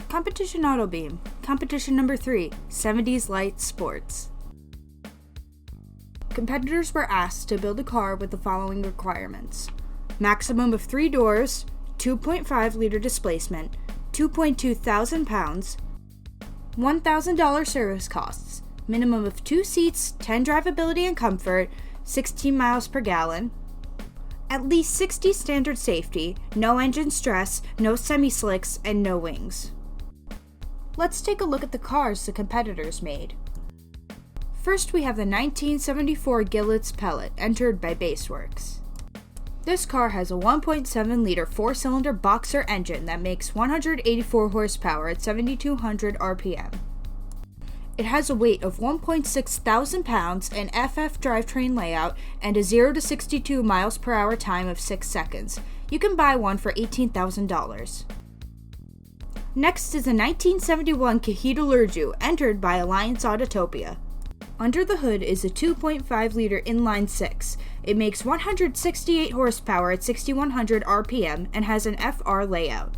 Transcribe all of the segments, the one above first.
Competition AutoBeam, competition number 3, 70's Light Sports. Competitors were asked to build a car with the following requirements: maximum of 3 doors, 2.5 liter displacement, 2.2 thousand pounds, $1,000 service costs, minimum of 2 seats, 10 drivability and comfort, 16 miles per gallon, at least 60 standard safety, no engine stress, no semi-slicks, and no wings. Let's take a look at the cars the competitors made. First, we have the 1974 Gillets Pellet, entered by Baseworks. This car has a 1.7 liter 4-cylinder boxer engine that makes 184 horsepower at 7,200 RPM. It has a weight of 1.6 thousand pounds, an FF drivetrain layout, and a 0 to 62 miles per hour time of 6 seconds. You can buy one for $18,000. Next is the 1971 KAHIT Allergy, entered by Alliance Autotopia. Under the hood is a 2.5 liter inline 6. It makes 168 horsepower at 6,100 RPM and has an FR layout.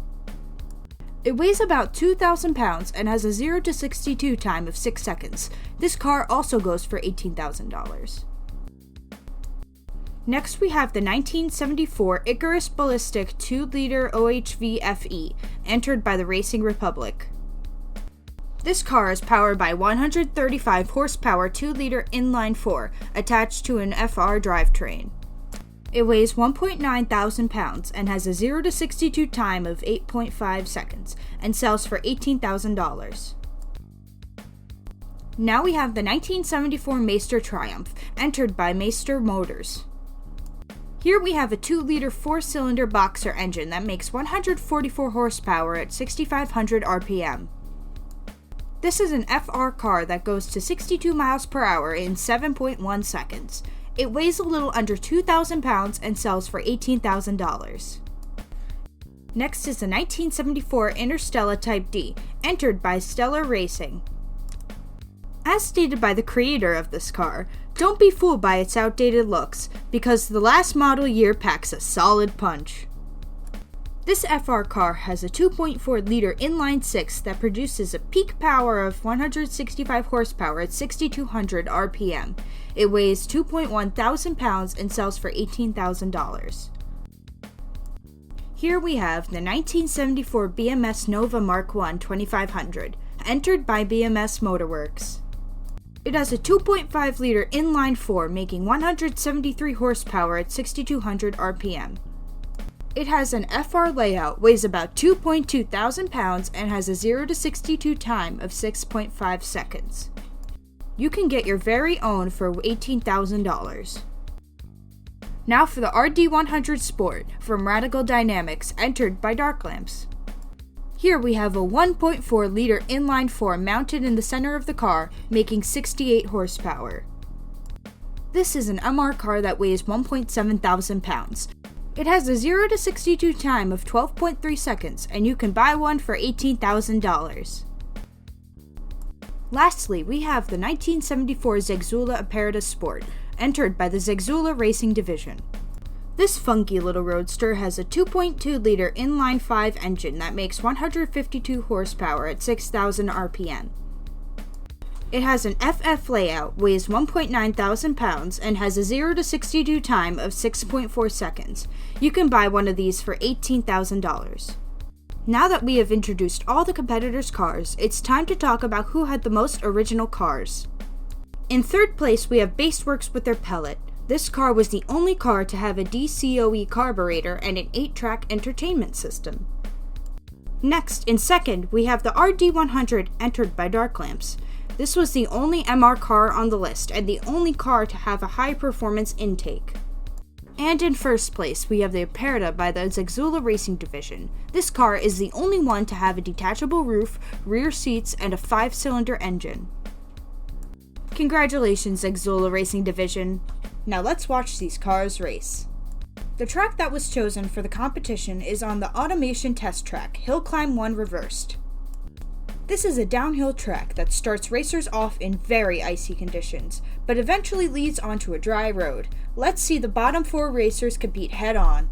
It weighs about 2,000 pounds and has a 0 to 62 time of 6 seconds. This car also goes for $18,000. Next, we have the 1974 Icarus Ballistic 2-liter OHV FE, entered by the Racing Republic. This car is powered by 135 horsepower 2-liter inline 4, attached to an FR drivetrain. It weighs 1.9 thousand pounds and has a 0 to 62 time of 8.5 seconds and sells for $18,000. Now we have the 1974 Maester Triumph, entered by Maester Motors. Here we have a 2-liter 4-cylinder boxer engine that makes 144 horsepower at 6,500 RPM. This is an FR car that goes to 62 miles per hour in 7.1 seconds. It weighs a little under 2,000 pounds and sells for $18,000. Next is the 1974 Interstellar Type D, entered by Stellar Racing. As stated by the creator of this car, don't be fooled by its outdated looks, because the last model year packs a solid punch. This FR car has a 2.4 liter inline 6 that produces a peak power of 165 horsepower at 6,200 RPM. It weighs 2.1 thousand pounds and sells for $18,000. Here we have the 1974 BMS Nova Mark 2500, entered by BMS Motorworks. It has a 2.5 liter inline 4 making 173 horsepower at 6,200 RPM. It has an FR layout, weighs about 2.2 thousand pounds, and has a 0 to 62 time of 6.5 seconds. You can get your very own for $18,000. Now for the RD100 Sport from Radical Dynamics, entered by Dark Lamps. Here we have a 1.4 liter inline 4 mounted in the center of the car, making 68 horsepower. This is an MR car that weighs 1.7 thousand pounds. It has a 0 to 62 time of 12.3 seconds, and you can buy one for $18,000. Lastly, we have the 1974 Zegzula Aperta Sport, entered by the Zegzula Racing Division. This funky little roadster has a 2.2 liter inline 5 engine that makes 152 horsepower at 6,000 RPM. It has an FF layout, weighs 1.9 thousand pounds, and has a 0 to 62 time of 6.4 seconds. You can buy one of these for $18,000. Now that we have introduced all the competitors' cars, it's time to talk about who had the most original cars. In third place, we have Baseworks with their Pellet. This car was the only car to have a DCOE carburetor and an 8-track entertainment system. Next, in second, we have the RD100, entered by Dark Lamps. This was the only MR car on the list and the only car to have a high-performance intake. And in first place, we have the Aperta by the Zegzula Racing Division. This car is the only one to have a detachable roof, rear seats, and a 5-cylinder engine. Congratulations, Zegzula Racing Division. Now let's watch these cars race. The track that was chosen for the competition is on the Automation Test Track, Hill Climb 1 Reversed. This is a downhill track that starts racers off in very icy conditions, but eventually leads onto a dry road. Let's see the bottom 4 racers compete head-on.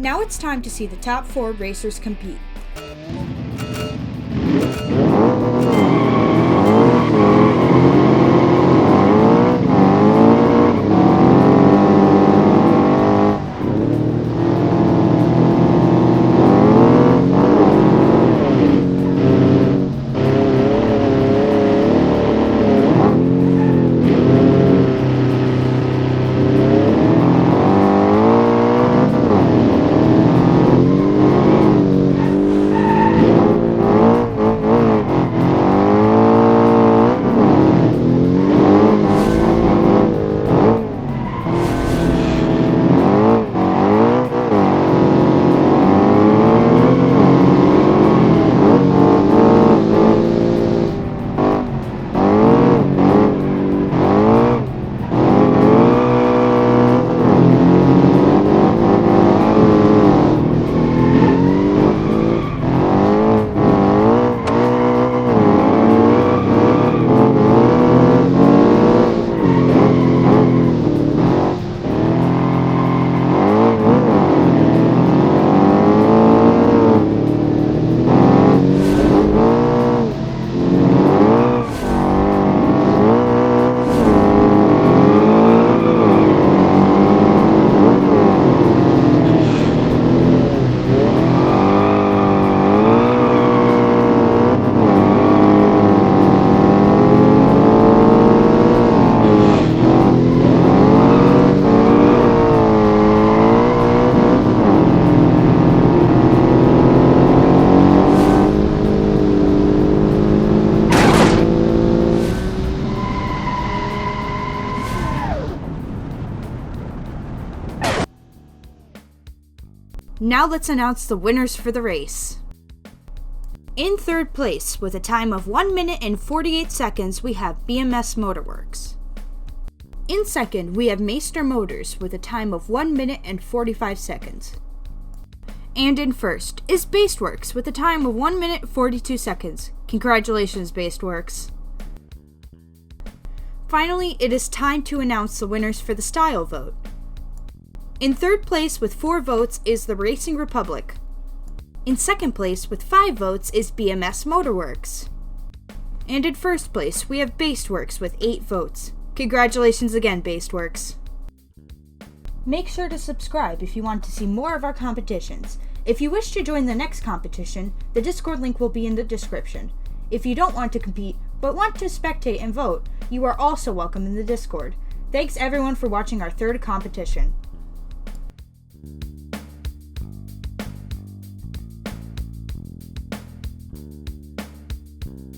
Now it's time to see the top 4 racers compete. Now let's announce the winners for the race. In third place, with a time of 1 minute and 48 seconds, we have BMS Motorworks. In second, we have Maester Motors with a time of 1 minute and 45 seconds. And in first is Baseworks with a time of 1 minute 42 seconds. Congratulations, Baseworks. Finally, it is time to announce the winners for the style vote. In third place with 4 votes is the Racing Republic. In second place with 5 votes is BMS Motorworks. And in first place we have Baseworks with 8 votes. Congratulations again, Baseworks. Make sure to subscribe if you want to see more of our competitions. If you wish to join the next competition, the Discord link will be in the description. If you don't want to compete, but want to spectate and vote, you are also welcome in the Discord. Thanks everyone for watching our third competition.